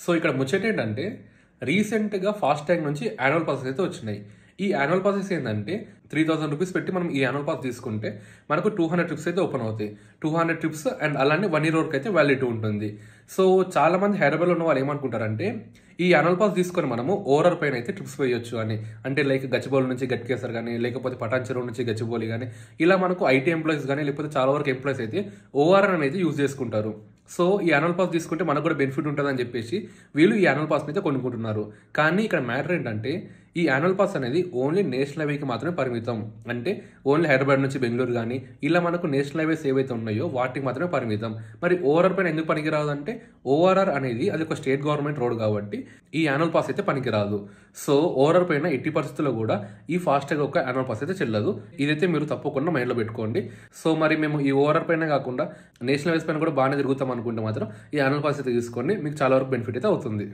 So ఇక్కడ ముచ్చటేంటంటే రీసెంట్‌గా FASTag నుంచి యాన్యువల్ పాసెస్ అయితే వచ్చినాయి. ఈ యాన్యువల్ పాసెస్ ఏందంటే 3000 రూపీస్ పెట్టి మనం ఈ యాన్యువల్ పాస్ తీసుకుంటే మనకు 200 ట్రిప్స్ అయితే ఓపెన్ అవుతాయి. 200 ట్రిప్స్ అండ్ అలానే 1 ఇయర్ వరకు అయితే వ్యాలిడిటీ ఉంటుంది. సో చాలా మంది హైదరాబాద్‌లో ఉన్న వాళ్ళు ఏమనుకుంటారంటే ఈ యాన్యువల్ పాస్ తీసుకొని మనము ఓఆర్ఆర్ పైన అయితే ట్రిప్స్ వేయొచ్చు అని. అంటే లైక్ గచ్చిబౌలి నుంచి గట్కేసర్ గానీ, లేకపోతే పటాన్ చెరువు నుంచి గచ్చిబౌలి గానీ, ఇలా మనకు ఐటీ ఎంప్లాయీస్ గానీ, లేకపోతే చాలా వరకు ఎంప్లాయీస్ అయితే ఓఆర్ఆర్ అనేది యూజ్ చేసుకుంటారు. సో ఈ యాన్యువల్ పాస్ తీసుకుంటే మనకు కూడా బెనిఫిట్ ఉంటుందని చెప్పేసి వీళ్ళు ఈ యాన్యువల్ పాస్ని అయితే కొనుక్కుంటున్నారు. కానీ ఇక్కడ మ్యాటర్ ఏంటంటే ఈ యాన్యువల్ పాస్ అనేది ఓన్లీ నేషనల్ హైవేకి మాత్రమే పరిమితం. అంటే ఓన్లీ హైదరాబాద్ నుంచి బెంగళూరు కానీ ఇలా మనకు నేషనల్ హైవేస్ ఏవైతే ఉన్నాయో వాటికి మాత్రమే పరిమితం. మరి ఓఆర్ఆర్ పైన ఎందుకు పనికిరాదు అంటే ఓఆర్ఆర్ అనేది అది ఒక స్టేట్ గవర్నమెంట్ రోడ్ కాబట్టి ఈ యాన్యువల్ పాస్ అయితే పనికిరాదు. సో ఓఆర్ఆర్ పైన ఎట్టి పరిస్థితుల్లో కూడా ఈ ఫాస్టాగ్ ఒక యాన్యువల్ పాస్ అయితే చెల్లదు. ఇదైతే మీరు తప్పకుండా మైండ్లో పెట్టుకోండి. సో మరి మేము ఈ ఓఆర్ఆర్ పైన కాకుండా నేషనల్ హైవేస్ పైన కూడా బాగానే తిరుగుతాం అనుకుంటే మాత్రం ఈ యాన్యువల్ పాస్ అయితే తీసుకోండి, మీకు చాలా వరకు బెనిఫిట్ అయితే అవుతుంది.